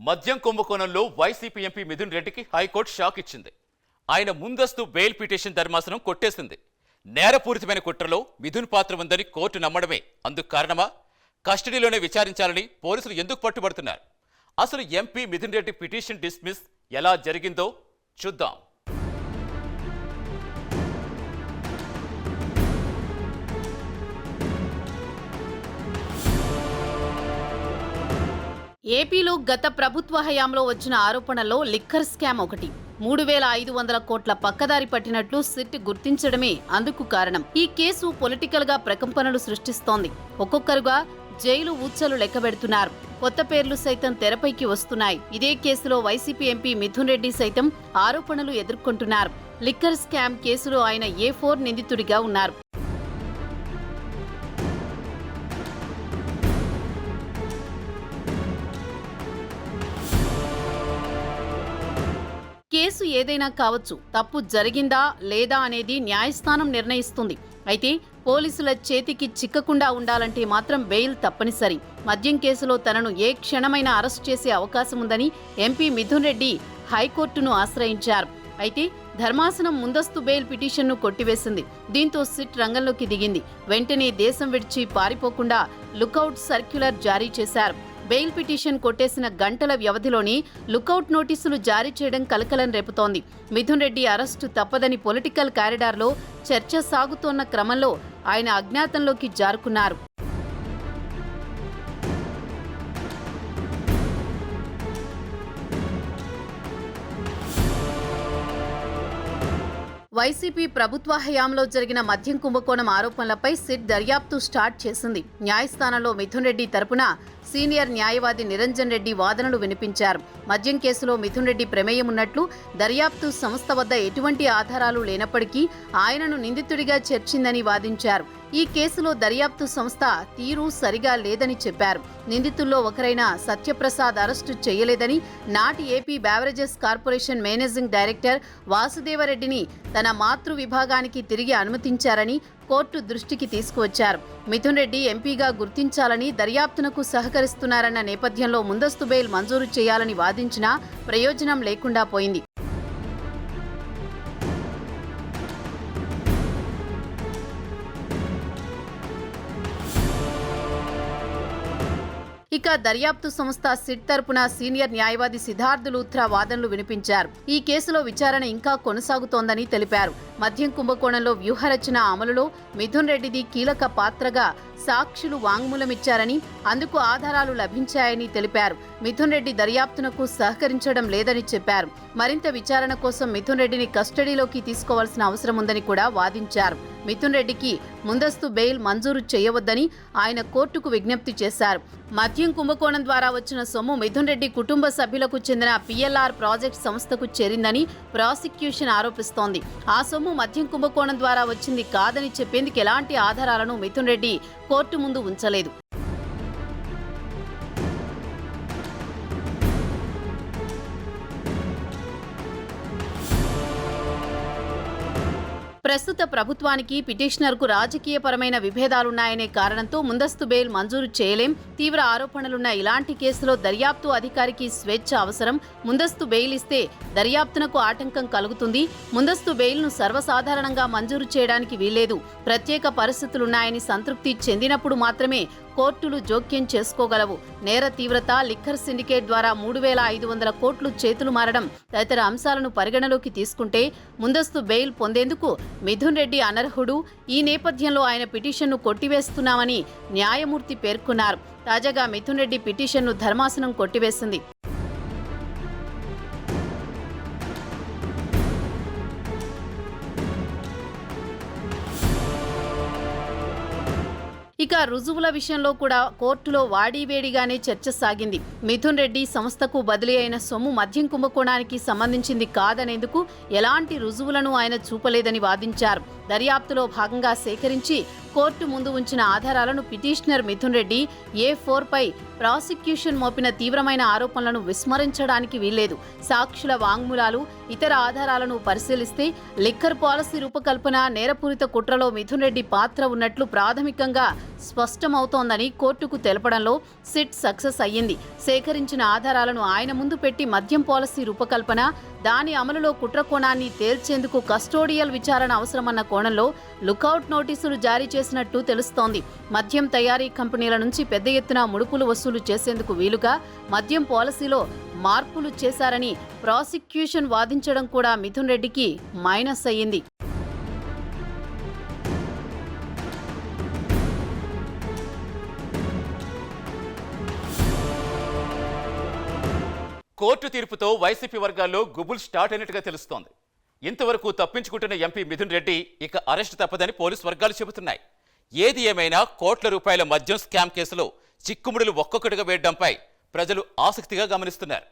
మద్యం కుంభకోణంలో YCP MP Mithun రెడ్డికి హైకోర్టు షాక్ ఇచ్చింది. ఆయన ముందస్తు బెయిల్ పిటిషన్ ధర్మాసనం కొట్టేసింది. నేరపూరితమైన కుట్రలో మిథున్ పాత్ర ఉందని కోర్టు నమ్మడమే అందుకు కారణమా? కస్టడీలోనే విచారించాలని పోలీసులు ఎందుకు పట్టుబడుతున్నారు? అసలు MP Mithun Reddy petition dismiss ఎలా జరిగిందో చూద్దాం. ఏపీలో గత ప్రభుత్వ హయాంలో వచ్చిన ఆరోపణల్లో లిక్కర్ స్కామ్ ఒకటి. 3,500 కోట్ల పక్కదారి పట్టినట్లు సిట్ గుర్తించడమే అందుకు కారణం. ఈ కేసు పొలిటికల్ గా ప్రకంపనలు సృష్టిస్తోంది. ఒక్కొక్కరుగా జైలు ఊచలు లెక్కబెడుతున్నారు. కొత్త పేర్లు సైతం తెరపైకి వస్తున్నాయి. ఇదే కేసులో వైసీపీ ఎంపీ మిథున్ రెడ్డి సైతం ఆరోపణలు ఎదుర్కొంటున్నారు. లిక్కర్ స్కామ్ కేసులో ఆయన A4 నిందితుడిగా ఉన్నారు. కేసు ఏదైనా కావచ్చు. తప్పు జరిగిందా లేదా అనేది న్యాయస్థానం నిర్ణయిస్తుంది. అయితే పోలీసుల చేతికి చిక్కకుండా ఉండాలంటే మాత్రం బెయిల్ తప్పనిసరి. మద్యం కేసులో తనను ఏ క్షణమైనా అరెస్ట్ చేసే అవకాశం ఉందని ఎంపీ మిథున్ రెడ్డి హైకోర్టును ఆశ్రయించారు. అయితే ధర్మాసనం ముందస్తు బెయిల్ పిటిషన్ను కొట్టివేసింది. దీంతో సిట్ రంగంలోకి దిగింది. వెంటనే దేశం విడిచి పారిపోకుండా లుకౌట్ సర్క్యులర్ జారీ చేశారు. బెయిల్ పిటిషన్ కొట్టేసిన గంటల వ్యవధిలోనే లుకౌట్ నోటీసులు జారీ చేయడం కలకలం రేపుతోంది. మిథున్ రెడ్డి అరెస్టు తప్పదని పొలిటికల్ కారిడార్లో చర్చ సాగుతోన్న క్రమంలో ఆయన అజ్ఞాతంలోకి జారుకున్నారు. వైసీపీ ప్రభుత్వ హయాంలో జరిగిన మద్యం కుంభకోణం ఆరోపణలపై సిట్ దర్యాప్తు స్టార్ట్ చేసింది. న్యాయస్థానంలో మిథున్ రెడ్డి తరపున సీనియర్ న్యాయవాది నిరంజన్ రెడ్డి వాదనలు వినిపించారు. మద్యం కేసులో మిథున్ రెడ్డి ప్రమేయం ఉన్నట్లు దర్యాప్తు సంస్థ వద్ద ఎటువంటి ఆధారాలు లేనప్పటికీ ఆయనను నిందితుడిగా చేర్చిందని వాదించారు. ఈ కేసులో దర్యాప్తు సంస్థ తీరు సరిగా లేదని చెప్పారు. నిందితుల్లో ఒకరైన సత్యప్రసాద్ అరెస్టు చేయలేదని, నాటి AP beverages corporation managing director వాసుదేవరెడ్డిని తన మాతృ విభాగానికి తిరిగి అనుమతించారని కోర్టు దృష్టికి తీసుకువచ్చారు. మిథున్ రెడ్డి ఎంపీగా గుర్తించాలని దర్యాప్తునకు సహకరిస్తున్నారన్న నేపథ్యంలో ముందస్తు బెయిల్ మంజూరు చేయాలని వాదించినా ప్రయోజనం లేకుండా పోయింది. ఇక దర్యాప్తు సంస్థ సిట్ తరపున సీనియర్ న్యాయవాది సిద్ధార్థ్ లూథ్రా వాదనలు వినిపించారు. ఈ కేసులో విచారణ ఇంకా కొనసాగుతోందని తెలిపారు. మద్యం కుంభకోణంలో వ్యూహరచన అమలులో మిథున్ రెడ్డిది కీలక పాత్రగా సాక్షులు వాంగ్మూలమిచ్చారని, అందుకు ఆధారాలు లభించాయని తెలిపారు. మిథున్ రెడ్డి దర్యాప్తునకు సహకరించడం లేదని చెప్పారు. మరింత విచారణ కోసం మిథున్ రెడ్డిని కస్టడీలోకి తీసుకోవాల్సిన అవసరం ఉందని కూడా వాదించారు. మిథున్ రెడ్డికి ముందస్తు బెయిల్ మంజూరు చేయవద్దని ఆయన కోర్టుకు విజ్ఞప్తి చేశారు. మద్యం కుంభకోణం ద్వారా వచ్చిన సొమ్ము మిథున్ రెడ్డి కుటుంబ సభ్యులకు చెందిన PLR ప్రాజెక్ట్ సంస్థకు చేరిందని ప్రాసిక్యూషన్ ఆరోపిస్తోంది. ఆ సొమ్ము మద్యం కుంభకోణం ద్వారా వచ్చింది కాదని చెప్పేందుకు ఎలాంటి ఆధారాలను మిథున్ రెడ్డి కోర్టు ముందు ఉంచలేదు. ప్రస్తుత ప్రభుత్వానికి పిటిషనర్కు రాజకీయపరమైన విభేదాలున్నాయనే కారణంతో ముందస్తు బెయిల్ మంజూరు చేయలేం. తీవ్ర ఆరోపణలున్న ఇలాంటి కేసులో దర్యాప్తు అధికారికి స్వేచ్ఛ అవసరం. ముందస్తు బెయిల్ ఇస్తే దర్యాప్తునకు ఆటంకం కలుగుతుంది. ముందస్తు బెయిల్ను సర్వసాధారణంగా మంజూరు చేయడానికి వీల్లేదు. ప్రత్యేక పరిస్థితులున్నాయని సంతృప్తి చెందినప్పుడు మాత్రమే కోర్టులు జోక్యం చేసుకోగలవు. నేర తీవ్రత, లిక్కర్ సిండికేట్ ద్వారా 3,500 కోట్లు చేతులు మారడం తదితర అంశాలను పరిగణలోకి తీసుకుంటే ముందస్తు బెయిల్ పొందేందుకు మిథున్ రెడ్డి అనర్హుడు. ఈ నేపథ్యంలో ఆయన పిటిషన్ను కొట్టివేస్తున్నామని న్యాయమూర్తి పేర్కొన్నారు. తాజాగా మిథున్ రెడ్డి పిటిషన్ను ధర్మాసనం కొట్టివేసింది. ఇక రుజువుల విషయంలో కూడా కోర్టులో వాడివేడిగానే చర్చ సాగింది. మిథున్ రెడ్డి సంస్థకు బదిలీ అయిన సొమ్ము మద్యం కుంభకోణానికి సంబంధించింది కాదనేందుకు ఎలాంటి రుజువులను ఆయన చూపలేదని వాదించారు. దర్యాప్తులో భాగంగా సేకరించి కోర్టు ముందు ఉంచిన ఆధారాలను పిటిషనర్ మిథున్ రెడ్డి A4పై ప్రాసిక్యూషన్ మోపిన తీవ్రమైన ఆరోపణలను విస్మరించడానికి వీల్లేదు. సాక్షుల వాంగ్మూలాలు, ఇతర ఆధారాలను పరిశీలిస్తే లిక్కర్ పాలసీ రూపకల్పన, నేరపూరిత కుట్రలో మిథున్ రెడ్డి పాత్ర ఉన్నట్లు ప్రాథమికంగా స్పష్టమవుతోందని కోర్టుకు తెలపడంలో సిట్ సక్సెస్ అయ్యింది. సేకరించిన ఆధారాలను ఆయన ముందు పెట్టి మద్యం పాలసీ రూపకల్పన, దాని అమలులో కుట్రకోణాన్ని తేల్చేందుకు కస్టోడియల్ విచారణ అవసరమన్న కోణంలో లుకౌట్ నోటీసులు జారీ చేసినట్టు తెలుస్తోంది. మద్యం తయారీ కంపెనీల నుంచి పెద్ద ఎత్తున ముడుపులు వసూలు చేసేందుకు వీలుగా మద్యం పాలసీలో మార్పులు చేశారని ప్రాసిక్యూషన్ వాదించడం కూడా మిథున్ రెడ్డికి మైనస్ అయ్యింది. కోర్టు తీర్పుతో వైసీపీ వర్గాల్లో గుబుల్ స్టార్ట్ అయినట్టుగా తెలుస్తోంది. ఇంతవరకు తప్పించుకుంటున్న ఎంపీ మిథున్ రెడ్డి ఇక అరెస్టు తప్పదని పోలీసు వర్గాలు చెబుతున్నాయి. ఏది ఏమైనా కోట్ల రూపాయల మద్యం స్కామ్ కేసులో చిక్కుముడులు ఒక్కొక్కటిగా వేయడంపై ప్రజలు ఆసక్తిగా గమనిస్తున్నారు.